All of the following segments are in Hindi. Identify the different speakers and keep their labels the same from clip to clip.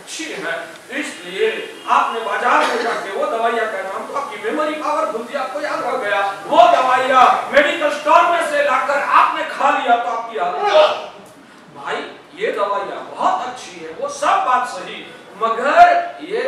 Speaker 1: अच्छी है, इसलिए आपने बाजार में जाके वो दवाइयाँ का नाम तो आपकी मेमोरी पावर खुल गया, आपको याद हो गया। वो दवाइयाँ मेडिकल स्टोर में से लाकर आपने खा लिया तो आपकी हालत, भाई ये दवाइयाँ बहुत अच्छी है, वो सब बात सही, मगर ये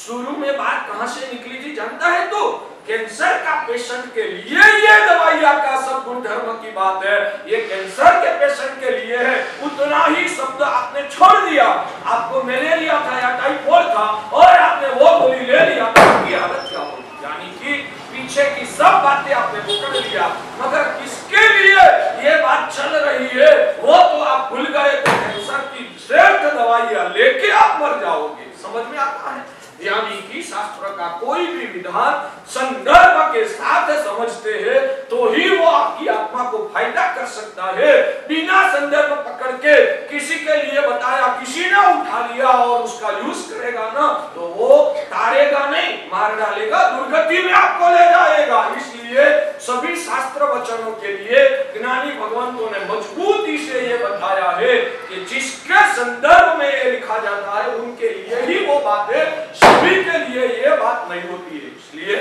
Speaker 1: शुरू में बात कहां से निकली थी जानता है? तो कैंसर का पेशेंट के लिए ये दवाइयाँ का सब गुणधर्म की बात है, ये कैंसर के पेशेंट के लिए है। उतना ही शब्द आपने छोड़ दिया, आपको मलेरिया था या टाइफाइड था और आपने वो गोली ले लिया तो आपकी हालत क्या होगी? यानी कि पीछे की सब बातें आपने पकड़ लिया, मगर किसके लिए ये बात चल रही है वो तो आप भूल गए। तो कैंसर की श्रेष्ठ दवाइयाँ लेके आप मर जाओगे, समझ में आता है? यानी कि शास्त्र का कोई भी विधान संदर्भ के साथ समझते हैं तो ही वो आपकी आत्मा को फायदा कर सकता है। बिना संदर्भ पकड़ के किसी के लिए बताया, किसी ने उठा लिया और उसका यूज करेगा ना तो वो तारेगा नहीं, मार डालेगा, दुर्गति में आपको ले जाएगा। इसलिए सभी शास्त्र वचनों के लिए ज्ञानी भगवंतों ने मजबूती से ये बताया है कि जिसके संदर्भ में ये लिखा जाता है उनके लिए ही वो बातें, सभी के लिए ये बात नहीं होती है। इसलिए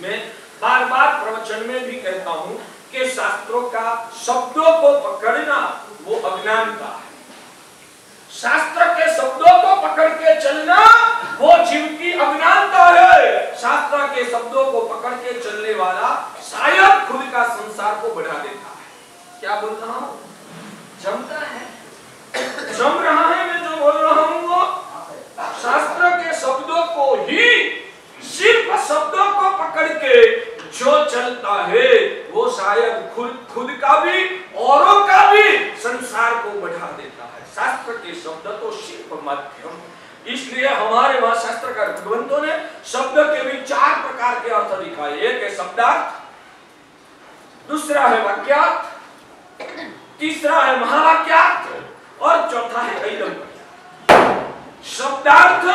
Speaker 1: मैं बार बार प्रवचन में भी कहता हूं कि शास्त्रों का शब्दों को पकड़ना वो अज्ञानता है, शास्त्र के शब्दों को पकड़ के चलना वो जीव की अज्ञानता है। शास्त्र के शब्दों को पकड़ के चलने वाला शायद खुद का संसार को बढ़ा देता है। क्या बोल रहा हूं? जमता है, जम रहा है मैं जो बोल रहा हूं वो शास्त्र के शब्दों को ही, सिर्फ शब्दों को पकड़ के जो चलता है वो शायद खुद का भी औरों का भी संसार को बढ़ा देता है। शास्त्र के शब्द तो सिर्फ माध्यम, इसलिए हमारे वहां शास्त्रकार भगवंतों ने शब्द के भी 4 प्रकार के अर्थ दिखाए। एक है शब्दार्थ, दूसरा है वाक्यार्थ, तीसरा है महावाक्यार्थ और चौथा है ऐदम्पर्यार्थ। शब्दार्थ,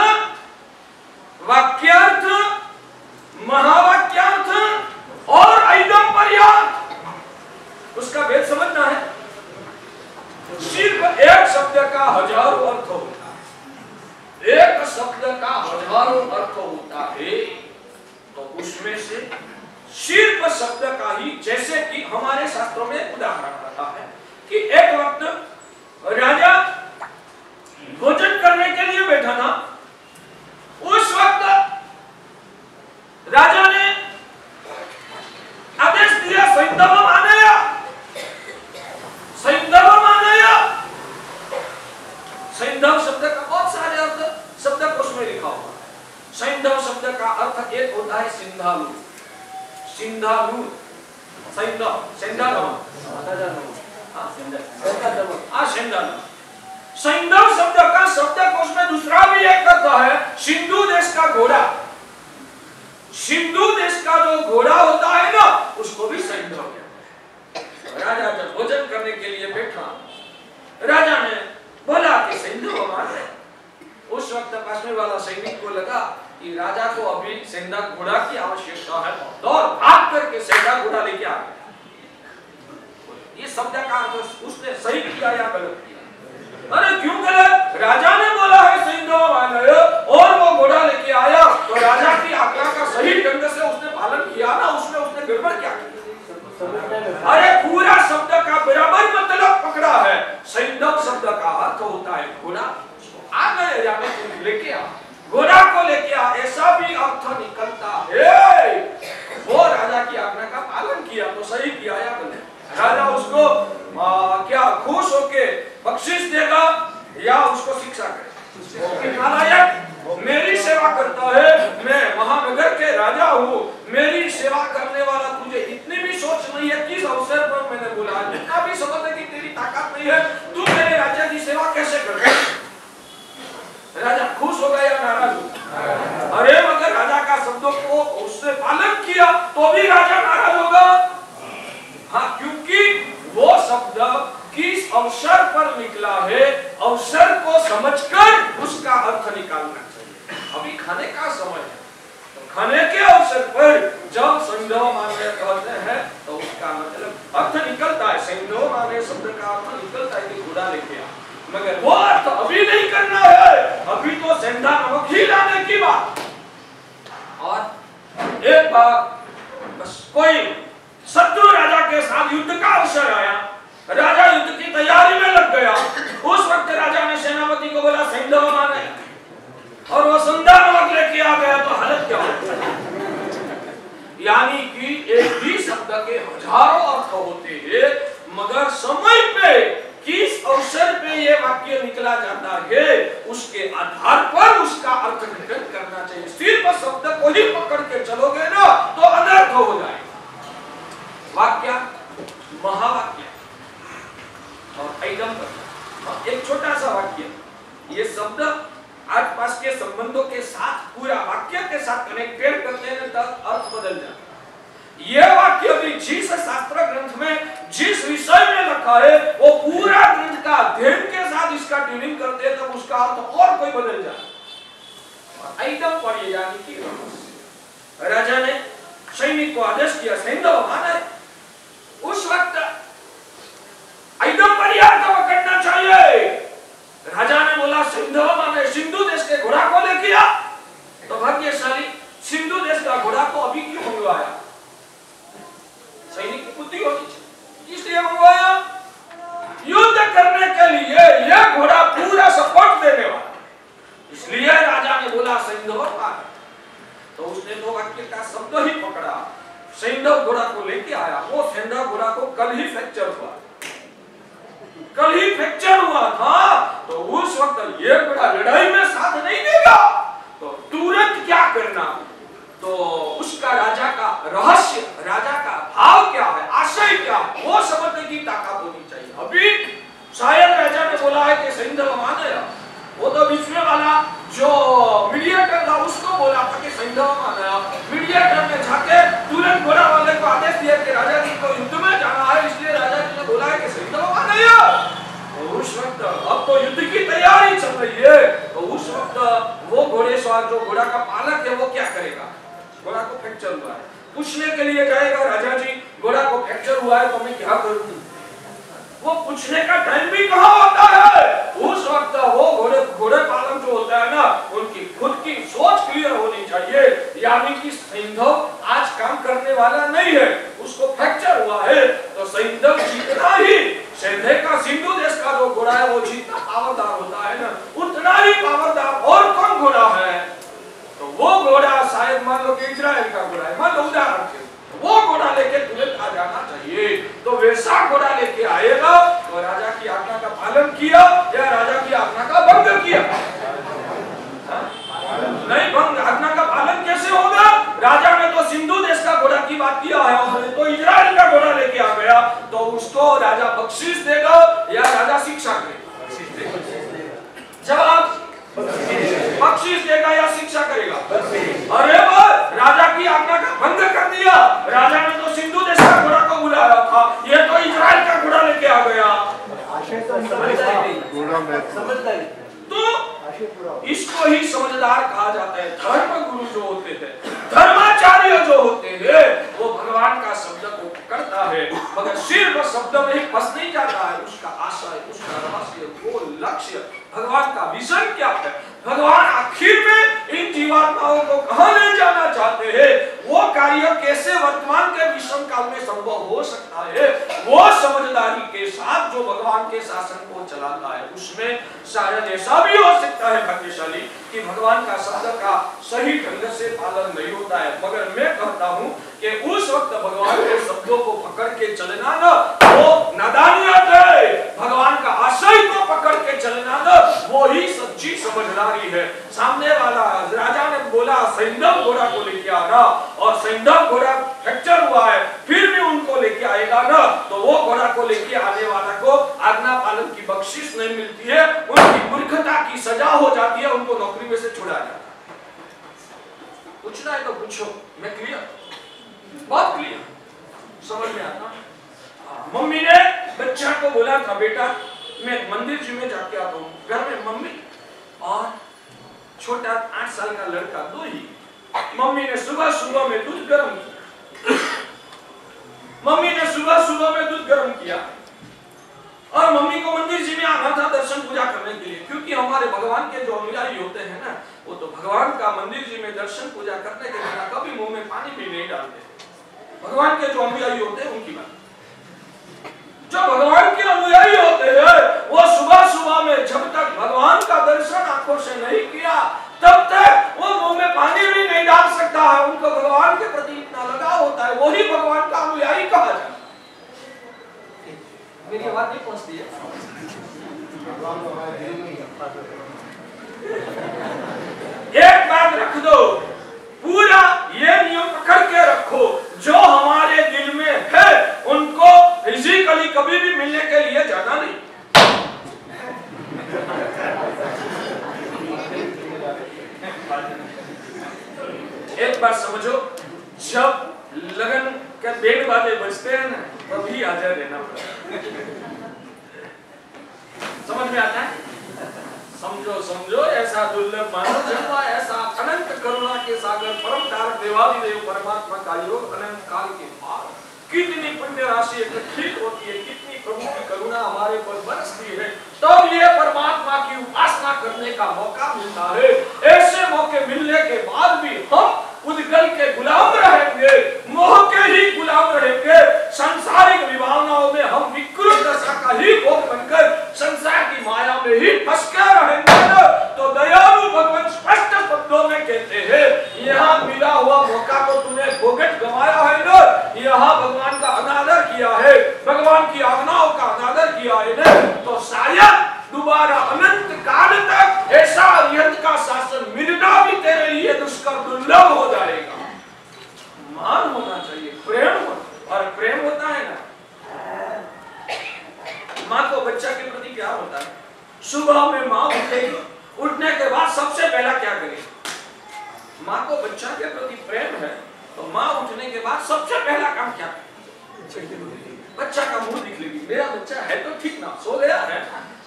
Speaker 1: वाक्यार्थ, महावाक्यार्थ और ऐदम्पर्यार्थ, उसका भेद समझना है। सिर्फ एक शब्द का हजारों अर्थ होता है, एक शब्द का हजारों अर्थ होता है, तो उसमें से सिर्फ शब्द का ही, जैसे कि हमारे शास्त्रों में उदाहरण आता है कि एक वक्त राजा भोजन करने के लिए बैठा था, उस वक्त राजा ने आदेश दिया सैंधवम आनया, सैंधवम आनया। सैंधव शब्द का बहुत सारे अर्थ शब्दकोश में लिखा हुआ है। सैंधव शब्द का अर्थ एक होता है सिंधालु, सिंधालु, सैंधव, सिंधालु, सिंधालु। सैंधव शब्द का शब्दकोश में दूसरा भी एक अर्थ है सिंधु देश का घोड़ा। सिंधु देश का जो घोड़ा होता है ना उसको भी सैंधव कहते हैं। राजा जब भोजन करने के लिए बैठा, राजा ने बोला कि सैंधव हमारे। उस वक्त पास में वाला सैनिक को लगा कि राजा को अभी सैंधा घोड़ा की आवश्यकता है, दौड़ भाग करके सैंधा घोड़ा लेके आ गया। ये शब्द का अर्थ उसने सही किया या गलत किया? अरे क्यों गलत? राजा ने बोला है सैंधव आनय और वो घोड़ा लेके आया, तो राजा की आज्ञा का सही ढंग से उसने पालन किया ना, उसने गड़बड़ क्या की? अरे पूरा शब्द का बराबर मतलब पकड़ा है। सैंधव शब्द का अर्थ होता है घोड़ा, आ गए या लेके आ, घोड़ा को लेके आ, ऐसा भी अर्थ निकलता है। वो राजा की आज्ञा का पालन किया तो सही किया या गलत? राजा उसको क्या खुश होके बख्शिश देगा या उसको शिक्षा करे? नालायक, मेरी सेवा करता है, मैं महानगर के राजा हूँ, मेरी सेवा करने वाला तुझे इतनी भी सोच नहीं है, किस अवसर पर मैंने बोला, इतना भी समझ है कि तेरी ताकत नहीं है, तू मेरे राजा की सेवा कैसे कर? राजा खुश हो गया या नाराज हो? अरे मगर राजा का शब्दों को उसने पालन किया तो भी राजा नाराज होगा। हाँ, क्योंकि वो शब्द किस अवसर पर निकला है, अवसर को समझकर उसका अर्थ निकालना चाहिए। अभी खाने का समय है, तो खाने के अवसर पर जब सैंधव आनय कहते हैं तो उसका मतलब अर्थ निकलता है। सैंधव आनय शब्द का अर्थ निकलता है कि घोड़ा लेके आ, मगर वो अर्थ अभी नहीं करना है। अभी जिलाने की बात। और एक बार बस कोई शत्रु राजा के साथ युद्ध का अवसर आया, राजा युद्ध की तैयारी में लग गया। उस वक्त राजा ने सेनापति को बोला सैंधव माने, और वो संधा नमक लेके आ गया तो हालत क्या होती। यानी कि एक ही शब्द के हजारों अर्थ होते हैं, मगर समय पे किस अवसर पे ये वाक्य निकला जाता है उसके आधार पर उसका अर्थ ग्रहण करना चाहिए। सिर्फ शब्द को ही पकड़ के चलोगे ना तो अनर्थ हो जाएगा। वाक्य महावाक्य और ऐगम्बर, एक छोटा सा वाक्य, ये शब्द आज पास के संबंधों के साथ पूरा वाक्य के साथ कनेक्टेड करते हैं तब अर्थ बदल जाता है। यह वाक्य भी जिस शास्त्र ग्रंथ में जिस विषय में रखा है वो पूरा ग्रंथ का अध्ययन के साथ इसका ट्यूनिंग करते हैं तब उसका अर्थ और कोई बदल जाता है। एकदम पढ़िए, यानी कि राजा ने सैनिक को आदेश किया सैंधव माने। उस वक्त एकदम परिहार का करना चाहिए। राजा ने बोला सैंधव माने सिंधु देश के घोड़ा को लेके आ। तो भाग्यशाली सिंधु देश का घोड़ा को अभी क्यों मंगवाया? सैनिक की बुद्धि होनी चाहिए, इसलिए मंगवाया युद्ध करने के लिए। यह घोड़ा पूरा सपोर्ट देने वाला, इसलिए राजा ने बोला सैंधव माने। तो उसने तो वाक्य का शब्द ही पकड़ा, सैंधव घोड़ा को लेके आया। वो सैंधव घोड़ा को कल ही फ्रैक्चर हुआ, कल ही फ्रैक्चर हुआ था। तो उस वक्त ये घोड़ा लड़ाई में साथ नहीं देगा, तो तुरंत क्या करना, तो उसका राजा का रहस्य, राजा का भाव क्या है, आशय क्या है, वो समझने की ताकत होनी चाहिए। अभी शायद राजा ने बोला है कि सैंधव माने, वो तो बीच में वाला जो मीडिएटर था उसको बोला था कि सैंधव माने। मीडिएटर ने जाके तुरंत घोड़ा वाले को आदेश दिया कि राजा जी को युद्ध में जाना है, इसलिए राजा जी ने बोला है कि सैंधव माने। तो उस वक्त अब तो युद्ध की तैयारी चल रही है, तो उस वक्त वो घोड़ेसवार जो घोड़ा का पालक है वो क्या करेगा, घोड़ा को फ्रैक्चर हुआ है, पूछने के लिए जाएगा राजा जी घोड़ा को फ्रैक्चर हुआ है तो मैं क्या करूं। वो पूछने का टाइम भी कहां होता है। उस वक्त वो घोड़े पालन जो होता है ना, उनकी खुद की सोच क्लियर होनी चाहिए। यानी कि सैंधव आज काम करने वाला नहीं है, उसको फ्रैक्चर हुआ है, तो सैंधव जितना ही सिंधु देश का जो घोड़ा है वो जितना पावरदार होता है ना, उतना ही पावरदार और कौन घोड़ा है। तो वो घोड़ा शायद मान लो कि इजराइल का घोड़ा है, मान लो उदाहरण के, वो घोड़ा लेके तुरंत आ जाना चाहिए। तो वैसा घोड़ा लेके आएगा तो राजा की आज्ञा का पालन किया या राजा की आज्ञा का भंग किया? नहीं, भंग। आज्ञा का पालन कैसे होगा? राजा ने तो सिंधु देश का घोड़ा की बात किया है और तो इजराइल का घोड़ा लेके आ गया, तो उसको राजा बख्शीश देगा या राजा शिक्षा करेगा? जवाब बख्शीश देगा या शिक्षा करेगा? अरे राजा की आज्ञा का भंग कर दिया। राजा ने तो सिंधु देश का घोड़ा को बुलाया था, ये तो इजराइल का घोड़ा लेके आ गया। तो इसको ही समझदार कहा जाता है। धर्म गुरु जो होते हैं, धर्माचार्य जो होते हैं, वो भगवान का शब्द को पकड़ता है, मगर सिर्फ शब्द में ही फंस नहीं जाता है। उसका आशय, उसका रहस्य, वो लक्ष्य, भगवान का विजन क्या है, भगवान आखिर में इन जीवात्माओं को कहां ले जाना चाहते हैं, वो कार्य कैसे वर्तमान के विषम काल में संभव हो सकता है, वो समझदारी के साथ जो भगवान के शासन को चलाता है। उसमें शायद ऐसा भी हो सकता है भाग्यशाली कि भगवान का शब्द का सही ढंग से पालन नहीं होता है, मगर मैं कहता हूं कि उस वक्त भगवान के शब्दों को पकड़ के चलना ना वो नादानियत है, भगवान का आशय को पकड़ के चलना ना वो ही सच्ची समझदारी है। सामने वाला राजा ने बोला सैंधव घोड़ा को लेके आना, और सैंधव घोड़ा फ्रैक्चर हुआ है, फिर भी उनको लेके आएगा ना, तो वो घोड़ा को लेके आने वाला को आज्ञा पालन की बख्शिश नहीं मिलती है, उनकी मूर्खता की सजा हो जाती है, उनको नौकरी में से छुड़ा जाता है। पूछना है तो पूछो, मैं क्लियर, बहुत क्लियर, समझ में आता। मम्मी ने बच्चा को बोला था बेटा मैं मंदिर जी में जाके आता हूँ, घर में मम्मी और छोटा 8 साल का लड़का, दो ही। मम्मी ने सुबह में दूध गर्म किया, मम्मी ने सुबह में दूध गर्म किया और मम्मी को मंदिर जी में आना था दर्शन पूजा करने के लिए, क्योंकि हमारे भगवान के जो अनुयायी होते हैं ना, वो तो भगवान का मंदिर जी में दर्शन पूजा करने के बिना कभी मुंह में पानी भी नहीं डालते। भगवान के जो अनुयायी होते हैं उनकी बात। जो भगवान के अनुयायी होते हैं वो सुबह सुबह में जब तक भगवान का दर्शन आंखों से नहीं किया तब तक वो मुंह में पानी भी नहीं डाल सकता है। उनको भगवान के प्रति इतना लगाव होता है, वही भगवान का अनुयायी कहा जाता है। मेरी आवाज नहीं पहुंचती है? एक बात रख दो, पूरा ये नियम पकड़ के रखो, जो हमारे दिल में है उनको फिजिकली कभी भी मिलने के लिए जाना नहीं। एक बात समझो, जब लगन के बैंड बाजे बजते हैं ना, तभी हाजिर रहना पड़ता। समझ में आता है? समझो समझो, ऐसा दुर्लभ मानव जन्मा, ऐसा अनंत करुणा के सागर परम तारक देवादिदेव परमात्मा का योग अनंत काल के बाद कितनी पुण्य राशि इकट्ठित होती है, कितनी प्रभु की करुणा हमारे पर बरसती है, तब ये परमात्मा की उपासना करने का मौका मिलता है। ऐसे मौके मिलने के बाद भी हम उद्गल के गुलाम रहेंगे, मोह के ही गुलाम रहेंगे, सांसारिक विभावनाओं में हम विकृत दशा का ही भोग बनकर संसार की माया में ही फंस के रहेंगे। तो दयालु भगवान स्पष्ट शब्दों में कहते हैं, यहाँ मिला हुआ मौका को तूने भोगट गंवाया है ना, यहाँ भगवान का अनादर किया है, भगवान की आज्ञाओं का अनादर किया है ना, तो शायद दोबारा अनंत काल तक ऐसा अरिहंत का शासन मिलना भी तेरे लिए दुष्कर दुर्लभ हो जाएगा। मान होना चाहिए, प्रेम होना, और प्रेम होता है ना, माँ को बच्चा के प्रति प्यार होता है। सुबह में माँ उठेगी, उठने के बाद सबसे पहला क्या करेगी? माँ को बच्चा के प्रति प्रेम है तो माँ उठने के बाद सबसे पहला काम क्या करेगी? बच्चा का मुंह देख लेगी, मेरा बच्चा है तो ठीक ना, सो गया है,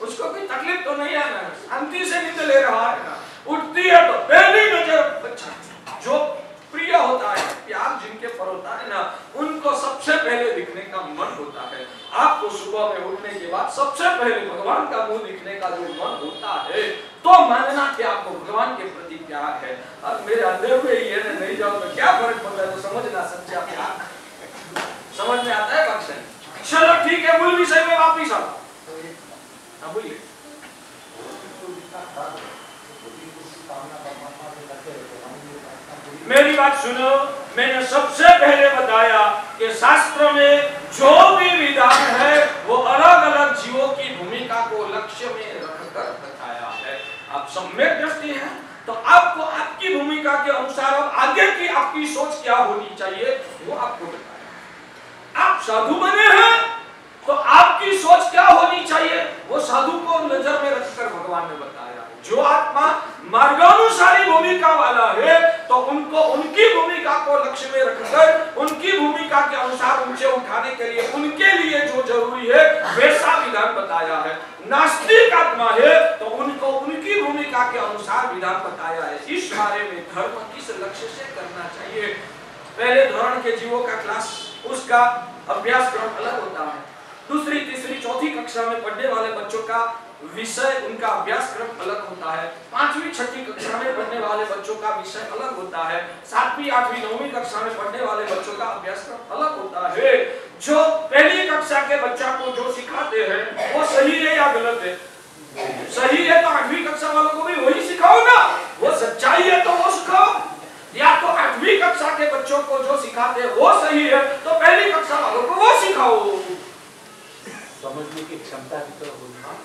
Speaker 1: उसको कोई तकलीफ तो नहीं है ना, शांति से नींद ले रहा है ना। उठती है तो पहली नजर बच्चा, जो प्रिय होता है, प्यार जिनके पर होता है ना, उनको सबसे पहले दिखने का मन होता है। आपको सुबह में उठने के बाद सबसे पहले भगवान का मुंह दिखने का जो मन होता है, तो मानना कि आपको भगवान के प्रति प्यार है। अब मेरे अंदर में ये नहीं जाओ तो क्या फर्क पड़ रहा है, तो समझना सच्चा प्यार। समझ में आता है बात? चलो ठीक है, मूल विषय में वापिस आओ। हाँ बोलिए। मेरी बात सुनो, मैंने सबसे पहले बताया कि शास्त्र में जो भी विधान है वो अलग अलग जीवों की भूमिका को लक्ष्य में रखकर बताया है। आप सम्यक दृष्टि है तो आपको आपकी भूमिका के अनुसार अब आगे की आपकी सोच क्या होनी चाहिए वो आपको बताया। आप साधु बने हैं तो आपकी सोच क्या होनी चाहिए वो साधु को नजर में रखकर भगवान ने बताया। जो आत्मा मार्गानुसारी भूमिका वाला है तो उनको उनकी भूमिका को लक्ष्य में रखकर उनकी भूमिका के अनुसार ऊंचे उठाने के लिए उनके लिए जो जरूरी है वैसा विधान बताया है। नास्तिक आत्मा है तो उनको उनकी भूमिका के अनुसार विधान बताया है। इस बारे में धर्म किस लक्ष्य से करना चाहिए, पहले धोरण के जीवों का क्लास उसका अभ्यासक्रम अलग होता है, दूसरी तीसरी चौथी कक्षा में पढ़ने वाले बच्चों का विषय उनका अभ्यासक्रम अलग होता है, पांचवी छठी कक्षा में पढ़ने वाले बच्चों का विषय अलग होता है, सातवीं आठवीं नौवीं कक्षा में पढ़ने वाले बच्चों का अभ्यासक्रम अलग होता है। जो पहली कक्षा के बच्चा को जो सिखाते हैं वो सही है या गलत है? सही है तो आठवीं कक्षा वालों को भी वही सिखाओ ना, वो सच्चाई है तो वो सिखाओ। या तो आठवीं कक्षा के बच्चों को जो सिखाते हैं वो सही है तो पहली कक्षा वालों को वो सिखाओ।
Speaker 2: समझने की क्षमता की तरफ होना,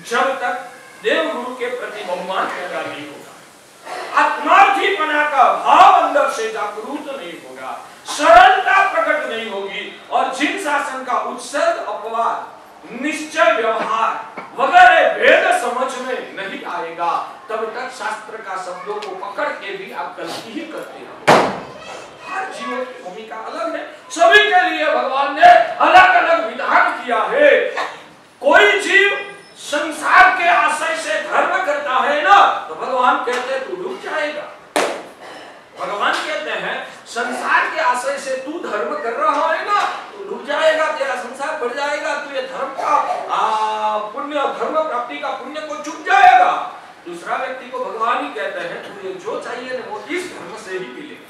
Speaker 1: जब तक देव गुरु के प्रति बहुमान पैदा नहीं होगा, आत्मार्थीपना का भाव अंदर से जागरूक नहीं होगा, सरलता प्रकट नहीं होगी और जिन शासन का उत्सर्ग अपवाद निश्चय व्यवहार वगैरह भेद समझ में नहीं आएगा, तब तक शास्त्र का शब्दों को पकड़ के भी आप गलती ही करते हो। हर जीव की भूमिका अलग है, सभी के लिए भगवान ने अलग अलग विधान किया है। कोई जीव संसार के आशय से धर्म करता है ना तो भगवान कहते हैं तू डूब जाएगा। भगवान कहते हैं संसार के आशय से तू धर्म कर रहा है ना तू डूब जाएगा, तेरा संसार बढ़ जाएगा, तू ये धर्म का धर्म प्राप्ति का पुण्य को चुक जाएगा। दूसरा व्यक्ति को भगवान ही कहते हैं तुझे जो चाहिए ना वो इस धर्म से ही मिलेगा।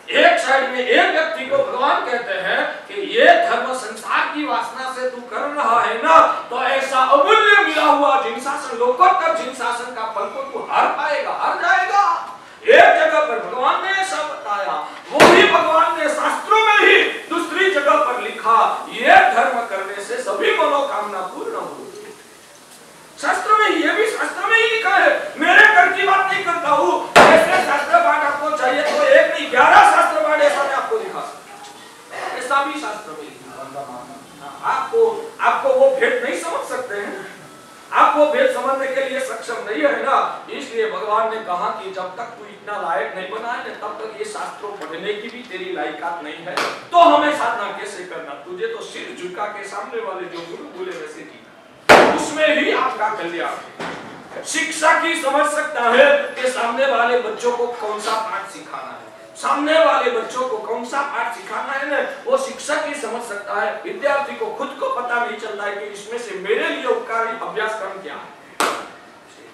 Speaker 1: एक साइड में एक व्यक्ति को भगवान कहते हैं कि ये धर्म संसार की वासना से तू कर रहा है ना, तो ऐसा अमूल्य मिला हुआ जिनशासन, लोकोत्तर जिनशासन का फल को तू हार पाएगा, हार जाएगा। एक जगह पर भगवान ने ऐसा बताया, वो भी भगवान ने शास्त्रों में ही दूसरी जगह पर लिखा, ये धर्म करने से सभी मनोकामना पूर्ण होगी। शास्त्र में, ये भी शास्त्र में ही लिखा है। मेरे घर की बात नहीं करता हूँ, ऐसे शास्त्र पाठ आपको चाहिए तो एक नहीं 11 शास्त्र पाठ ऐसा मैं आपको दिखा सकता हूँ, ऐसा भी शास्त्र में लिखा। आपको वो भेद नहीं समझ सकते हैं, आप वो भेद समझने के लिए सक्षम नहीं है ना, इसलिए भगवान ने कहा कि जब तक तू इतना लायक नहीं बना है तब तक ये शास्त्रों पढ़ने की भी तेरी लायकात नहीं है, तो हमें साधना कैसे करना? तुझे तो सिर झुका के सामने वाले जो गुरु बोले वैसे जीना, उसमें ही आपका कल्याण। शिक्षक ही समझ सकता है कि सामने वाले बच्चों को कौन सा पाठ सिखाना है, सामने वाले बच्चों को कौन सा पाठ सिखाना है ना, वो शिक्षक ही समझ सकता है। विद्यार्थी को खुद को पता नहीं चलता है कि इसमें से मेरे लिए उपकारी अभ्यास क्रम क्या है।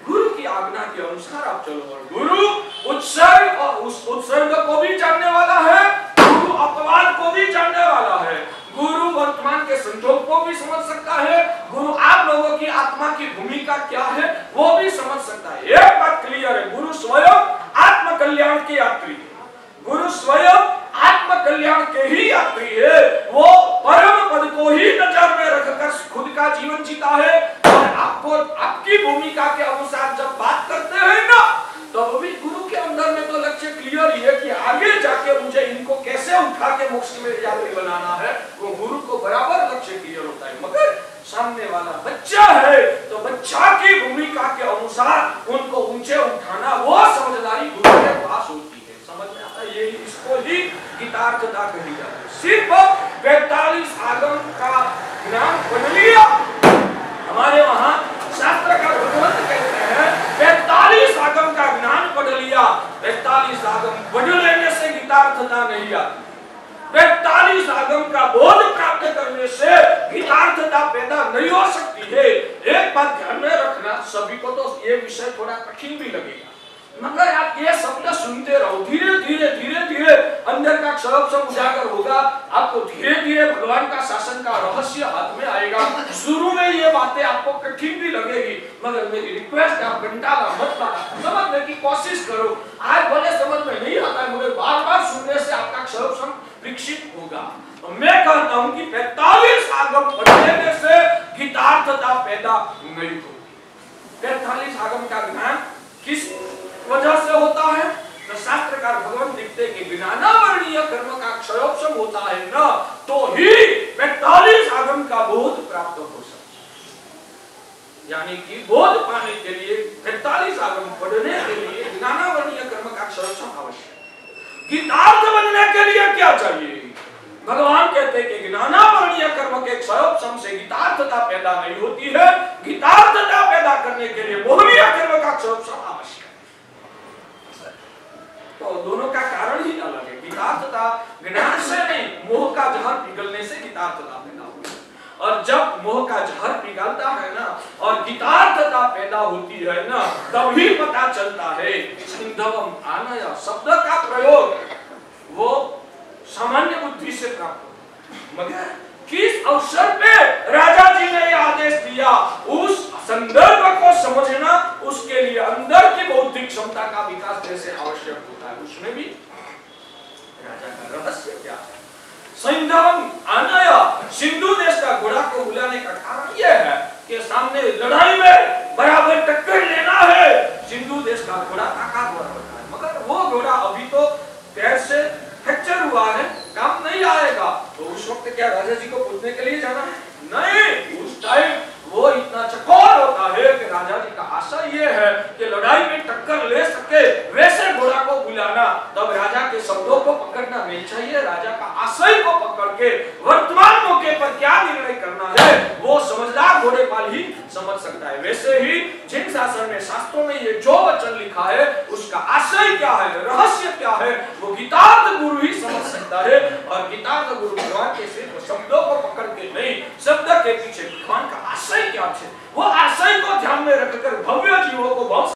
Speaker 1: गुरु की आज्ञा के अनुसार आप चलो, और गुरु उत्सर्ग और उस उत्सर्ग को भी जानने वाला है, गुरु अपवाद को भी जानने वाला है, गुरु वर्तमान के संजोग को भी समझ सकता है, गुरु आप लोगों की आत्मा की भूमिका क्या है वो भी समझ सकता है। एक बात क्लियर है, गुरु स्वयं आत्म कल्याण के यात्री है, गुरु स्वयं आत्म कल्याण के ही यात्री है। वो परम पद को ही नजर में रखकर खुद का जीवन जीता है, और आपको आपकी भूमिका के अनुसार जब बात करते हैं ना, तो वो भी गुरु के अंदर में तो लक्ष्य क्लियर ही है कि आगे जाके मुझे इनको कैसे उठा के मोक्ष में यात्री बनाना है, वो गुरु को बराबर लक्ष्य क्लियर होता है। मगर सामने वाला बच्चा है तो बच्चा की भूमिका के अनुसार उनको ऊंचे उठाना, वो समझदारी गुरु के पास होती है। समझ में आता है? ये इसको ही गीतार्थता कही जाती है। सिर्फ 45 आगम का ज्ञान पढ़ लिया, हमारे वहां शास्त्र का भगवंत कहते हैं 45 आगम का ज्ञान पढ़ लिया, 45 आगम पढ़ लेने से गीतार्थता नहीं आती, 45 आगम का बोध प्राप्त करने से गीतार्थता पैदा नहीं हो सकती है। एक बात ध्यान में रखना, सभी को तो ये विषय थोड़ा कठिन भी लगेगा, मगर आप ये शब्द सुनते रहो, धीरे धीरे धीरे धीरे अंदर का क्षरम उजागर होगा, आपको धीरे धीरे भगवान का शासन का रहस्य हाथ में आएगा। शुरू में ये बातें आपको कठिन भी लगेगी, मगर मेरी रिक्वेस्ट है आप घंटा मत लगा, समझने की कोशिश करो। आज भले समझ में नहीं आता है, मगर बार बार सुनने से आपका क्षरम विकसित होगा। तो मैं कहता हूँ कि 45 आगम पढ़ने से गीतार्थता पैदा नहीं होती। 45 आगम का ज्ञान किस वजह से होता है? तो शास्त्रकार भगवान लिखते कि ज्ञानावर्णीय कर्म का क्षयोपशम होता है ना, तो ही 45 आगम का बोध प्राप्त हो सकता है। यानी कि बोध पाने के लिए 45 आगम पढ़ने के लिए ज्ञानावर्णीय कर्म का क्षयोपशम आवश्यक है। गीतार्थ बनने के लिए क्या चाहिए? भगवान कहते हैं कि ज्ञानावर्णीय कर्म के क्षयोपशम से गीतार्थता पैदा नहीं होती है, गीतार्थता पैदा करने के लिए मोहनीय कर्म का क्षयोपशम आवश्यक है। तो दोनों का कारण ही अलग है। गीतार्थता ज्ञान से नहीं, मोह का जहर पिघलने से गीतार्थता पैदा होती है, और जब मोह का जहर पिघलता है ना और गीतार्थता पैदा होती है ना, तभी पता चलता है। सिंधवम आनय शब्द का प्रयोग वो सामान्य बुद्धि से प्राप्त होता है, मगर किस अवसर पे राजा जी ने आदेश दिया, उस संदर्भ को समझना, उसके लिए अंदर की बौद्धिक क्षमता का विकास जैसे आवश्यक होता है। उसमें भी राजा का रहस्य क्या है? सिंधवम आनय, सिंधु देश का घोड़ा को बुलाने का कारण यह है कि सामने लड़ाई में बराबर टक्कर लेना है। सिंधु देश का घोड़ा ताकतवर होता है, मगर वो घोड़ा अभी तो पैर से फ्रैक्चर हुआ है, काम नहीं आएगा। तो उस वक्त क्या राजा जी को पूछने के लिए जाना है? नहीं, उस टाइम वो इतना चकोर होता है कि राजा जी का आशा ये है कि लड़ाई में टक्कर ले सके वैसे घोड़ा को बुलाना। तब राजा के शब्दों को पकड़ना नहीं चाहिए, राजा का आशय को पकड़ के वर्तमान मौके पर क्या निर्णय करना है वो समझदार घोड़े पाल ही समझ सकता है। वैसे ही जिन शासन में शास्त्रों में ये जो वचन लिखा है उसका आशय क्या है, रहस्य क्या है, वो गीतार्थ गुरु ही समझ सकता है। और गीतार्थ गुरु भगवान के सिर्फ शब्दों को पकड़ के नहीं, शब्द के पीछे भगवान का आशय क्या है वो